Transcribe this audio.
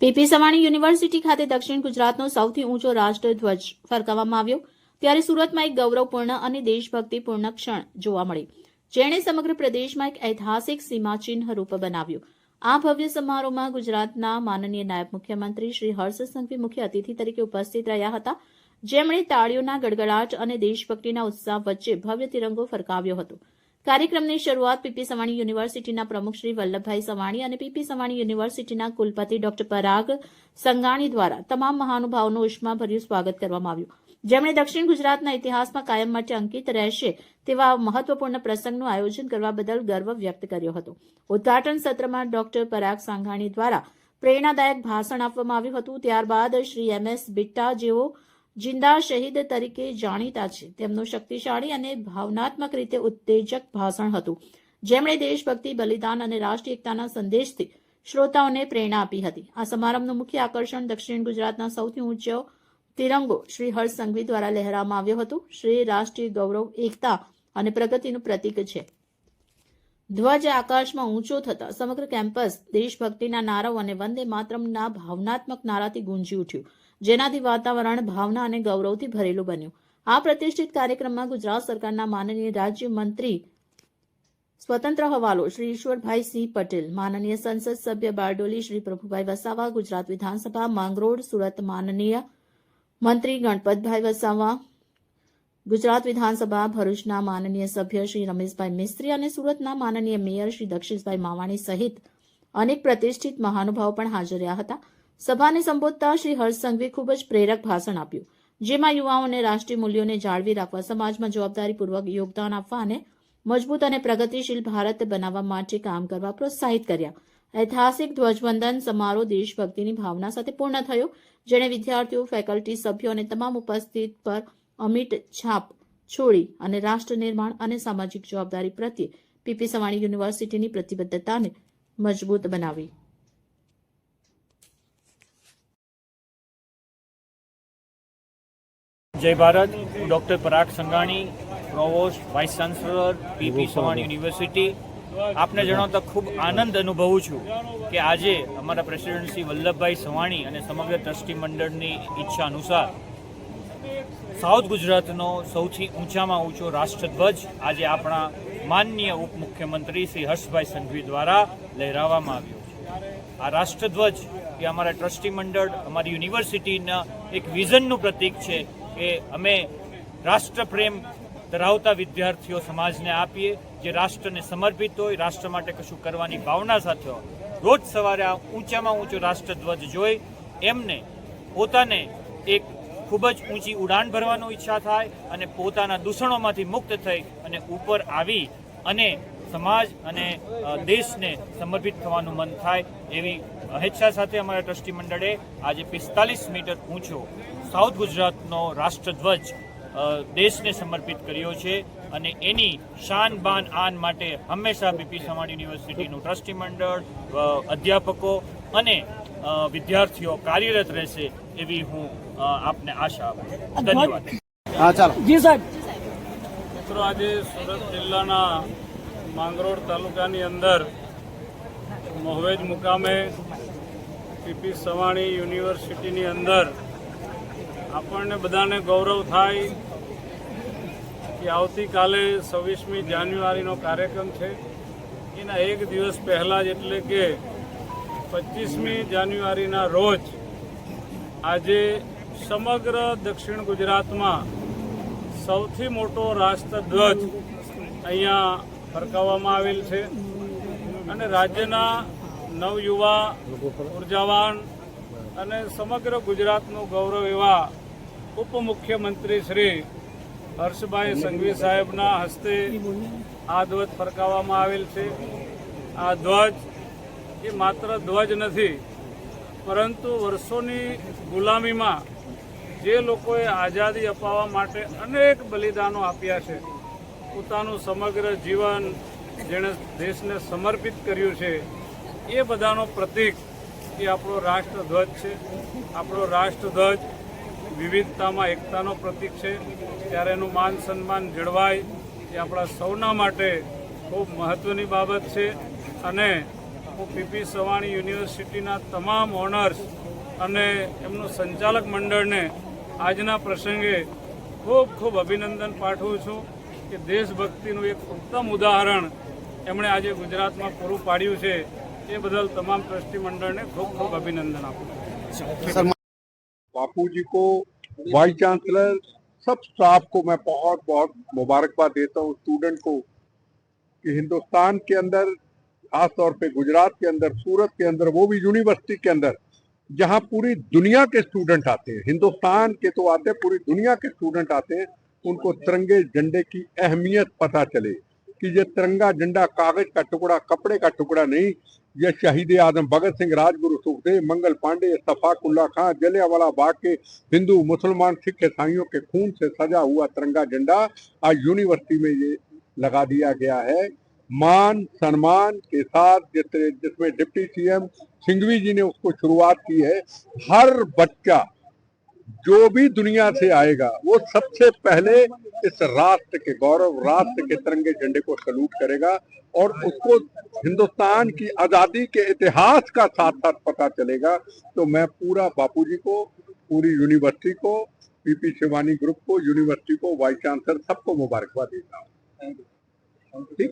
PP Savani university ખાતે દક્ષિણ ગુજરાતનો સૌથી ઊંચો રાષ્ટ્રધ્વજ ફરકાવવામાં આવ્યો ત્યારે સુરતમાં એક ગૌરવપૂર્ણ અને દેશભક્તિપૂર્ણ ક્ષણ જોવા મળી, જેણે સમગ્ર પ્રદેશમાં એક ઐતિહાસિક સીમાચિહ્ન રૂપ બનાવ્યું। આ ભવ્ય સમારોહમાં ગુજરાતના માનનીય નાયબ મુખ્યમંત્રી શ્રી હર્ષ સંઘવી મુખ્ય અતિથિ તરીકે ઉપસ્થિત રહ્યા હતા, જેમણે તાળીઓના ગડગડાટ અને દેશભક્તિના ઉત્સાહ વચ્ચે ભવ્ય તિરંગો ફરકાવ્યો હતો। કાર્યક્રમની શરૂઆત પીપી સવાણી યુનિવર્સિટીના પ્રમુખ શ્રી વલ્લભભાઈ સવાણી અને પીપી સવાણી યુનિવર્સિટીના કુલપતિ ડોક્ટર પરાગ સંઘાણી દ્વારા તમામ મહાનુભાવોનું ઉષ્માભર્યું સ્વાગત કરવામાં આવ્યું, જેમણે દક્ષિણ ગુજરાતના ઇતિહાસમાં કાયમ માટે અંકિત રહેશે તેવા મહત્વપૂર્ણ પ્રસંગનું આયોજન કરવા બદલ ગર્વ વ્યક્ત કર્યો હતો। ઉદઘાટન સત્રમાં ડોક્ટર પરાગ સંઘાણી દ્વારા પ્રેરણાદાયક ભાષણ આપવામાં આવ્યું હતું। ત્યારબાદ શ્રી MS બિટ્ટા, જેઓ જિંદા શહીદ તરીકે જાણીતા છે, તેમનું શક્તિશાળી અને ભાવનાત્મક રીતે ઉત્તેજક ભાષણ હતું, જેમણે દેશભક્તિ, બલિદાન અને રાષ્ટ્રીય એકતાના સંદેશથી શ્રોતાઓને પ્રેરણા આપી હતી। આ સમારંભનું મુખ્ય આકર્ષણ દક્ષિણ ગુજરાતના સૌથી ઊંચો તિરંગો શ્રી હર્ષ સંઘવી દ્વારા લહેરાવવામાં આવ્યો હતો। શ્રી રાષ્ટ્રીય ગૌરવ, એકતા અને પ્રગતિનું પ્રતીક છે। ધ્વજ આકાશમાં ઊંચો થતા સમગ્ર કેમ્પસ દેશભક્તિના નારાઓ અને વંદે માતરમના ભાવનાત્મક નારાથી ગુંજી ઉઠ્યું, જેનાથી વાતાવરણ ભાવના અને ગૌરવથી ભરેલું બન્યું। આ પ્રતિષ્ઠિત કાર્યક્રમમાં ગુજરાત સરકારના માનનીય રાજ્યમંત્રી સ્વતંત્ર હવાલો શ્રી ઈશ્વરભાઈ સિંહ પટેલ, માનનીય સંસદ સભ્ય બારડોલી શ્રી પ્રભુભાઈ વસાવા, ગુજરાત વિધાનસભા માંગરોળ સુરત માનનીય મંત્રી ગણપતભાઈ વસાવા, ગુજરાત વિધાનસભા ભરૂચના માનનીય સભ્ય શ્રી રમેશભાઈ મિસ્ત્રી અને સુરતના માનનીય મેયર શ્રી દક્ષિશભાઈ માવાણી સહિત અનેક પ્રતિષ્ઠિત મહાનુભાવો પણ હાજર રહ્યા હતા। સભાને સંબોધતા શ્રી હર્ષ સંઘવી ખૂબ જ પ્રેરક ભાષણ આપ્યું, જેમાં યુવાઓને રાષ્ટ્રીય મૂલ્યોને જાળવી રાખવા, સમાજમાં જવાબદારીપૂર્વક યોગદાન આપવા અને મજબૂત અને પ્રગતિશીલ ભારત બનાવવા માટે કામ કરવા પ્રોત્સાહિત કર્યા। ઐતિહાસિક ધ્વજવંદન સમારોહ દેશભક્તિની ભાવના સાથે પૂર્ણ થયો, જેણે વિદ્યાર્થીઓ, ફેકલ્ટી સભ્યો અને તમામ ઉપસ્થિત પર અમિટ છાપ છોડી અને રાષ્ટ્ર નિર્માણ અને સામાજિક જવાબદારી પ્રત્યે પીપી સવાણી યુનિવર્સિટીની પ્રતિબદ્ધતાને મજબૂત બનાવી। जय भारत। હું doctor Parag Sanghani, provost, vice chancellor, PP Savani university, આપને જણાવતા ખૂબ આનંદ અનુભવું છું કે આજે અમારા પ્રેસિડેન્ટ શ્રી વલ્લભભાઈ સવાણી અને સમગ્ર ટ્રસ્ટી મંડળની ઈચ્છા અનુસાર સાઉથ ગુજરાતનો સૌથી ઊંચામાં ઊંચો રાષ્ટ્રધ્વજ આજે આપણા માનનીય ઉપમુખ્યમંત્રી શ્રી હર્ષભાઈ સંઘવી દ્વારા લહેરાવવામાં આવ્યો છે। આ રાષ્ટ્રધ્વજ એ અમારા ટ્રસ્ટી મંડળ, અમારી યુનિવર્સિટીના એક વિઝનનું પ્રતીક છે કે અમે રાષ્ટ્રપ્રેમ ધરાવતા વિદ્યાર્થીઓ સમાજને આપીએ, જે રાષ્ટ્રને સમર્પિત હોય, રાષ્ટ્ર માટે કશું કરવાની ભાવના સાથે હોય। રોજ સવારે આ ઊંચામાં ઊંચો રાષ્ટ્રધ્વજ જોઈ એમને પોતાને એક ખૂબ જ ઊંચી ઉડાન ભરવાની ઈચ્છા થાય અને પોતાના દૂષણોમાંથી મુક્ત થઈ અને ઉપર આવી અને સમાજ અને દેશને સમર્પિત થવાનું મન થાય એવી ઈચ્છા સાથે અમારા ટ્રસ્ટી મંડળે આજે 45 મીટર ઊંચો સાઉથ ગુજરાતનો રાષ્ટ્રધ્વજ દેશને સમર્પિત કર્યો છે અને એની શાન બાન આન માટે હંમેશા પીપી સવાણી યુનિવર્સિટીનું ટ્રસ્ટી મંડળ, અધ્યાપકો અને વિદ્યાર્થીઓ કાર્યરત રહેશે એવી હું આપને આશા આપું। ધન્યવાદ। હા, ચાલો જી સાહેબ। મિત્રો, આજે સુરત જિલ્લાના માંગરોળ તાલુકાની અંદર મોહવેજ મુકામે પીપી સવાણી યુનિવર્સિટીની અંદર આપણને બધાને ગૌરવ થાય કે આવતીકાલે 26મી જાન્યુઆરીનો કાર્યક્રમ છે। એના એક દિવસ પહેલાં જ એટલે કે 25મી જાન્યુઆરીના રોજ આજે સમગ્ર દક્ષિણ ગુજરાતમાં સૌથી મોટો રાષ્ટ્રધ્વજ અહીંયા ફરકાવવામાં આવેલ છે અને રાજ્યના નવયુવા, ઉર્જાવાન અને સમગ્ર ગુજરાતનું ગૌરવ એવા ઉપમુખ્યમંત્રી શ્રી હર્ષભાઈ સંઘવી સાહેબના હસ્તે આ ધ્વજ ફરકાવવામાં આવેલ છે। આ ધ્વજ એ માત્ર ધ્વજ નથી, પરંતુ વર્ષોની ગુલામીમાં જે લોકોએ આઝાદી અપાવવા માટે અનેક બલિદાનો આપ્યા છે, પોતાનું સમગ્ર જીવન જેણે દેશને સમર્પિત કર્યું છે, એ બધાનો પ્રતીક એ આપણો રાષ્ટ્રધ્વજ છે। આપણો રાષ્ટ્રધ્વજ વિવિધતામાં એકતાનો પ્રતીક છે, ત્યારે એનું માન સન્માન જળવાય એ આપણા સૌના માટે ખૂબ મહત્ત્વની બાબત છે અને હું પીપી સવાણી યુનિવર્સિટીના તમામ ઓનર્સ અને એમનું સંચાલક મંડળને આજના પ્રસંગે ખૂબ ખૂબ અભિનંદન પાઠવું છું કે દેશભક્તિનું એક ઉત્તમ ઉદાહરણ એમણે આજે ગુજરાતમાં પૂરું પાડ્યું છે એ બદલ તમામ ટ્રસ્ટી મંડળને ખૂબ ખૂબ અભિનંદન આપું છું। बापू जी को, वाइस चांसलर, सब स्टाफ को मैं बहुत बहुत मुबारकबाद देता हूँ। स्टूडेंट को कि हिंदुस्तान के अंदर, खास तौर पे गुजरात के अंदर, सूरत के अंदर, वो भी यूनिवर्सिटी के अंदर, जहाँ पूरी दुनिया के स्टूडेंट आते हैं, हिंदुस्तान के तो आते हैं, पूरी दुनिया के स्टूडेंट आते हैं, उनको तिरंगे झंडे की अहमियत पता चले कि ये तिरंगा झंडा कागज का टुकड़ा, कपड़े का टुकड़ा नहीं, ये शहीद आजम भगत सिंह, राजगुरु सुखदेव, मंगल पांडे, सफाकुल्ला खां, जलियांवाला बाग के हिंदू, मुसलमान, सिख, ईसाइयों के खून से सजा हुआ तिरंगा झंडा आज यूनिवर्सिटी में ये लगा दिया गया है। मान सम्मान के साथ जिसमें डिप्टी सीएम सिंघवी जी ने उसको शुरुआत की है। हर बच्चा जो भी दुनिया से आएगा वो सबसे पहले इस राष्ट्र के गौरव, राष्ट्र के तिरंगे झंडे को सलूट करेगा और उसको हिंदुस्तान की आजादी के इतिहास का साथ साथ पता चलेगा। तो मैं पूरा बापूजी को, पूरी यूनिवर्सिटी को, पीपी शिवानी ग्रुप को, यूनिवर्सिटी को, वाइस चांसलर सबको मुबारकबाद देता हूँ। ठीक।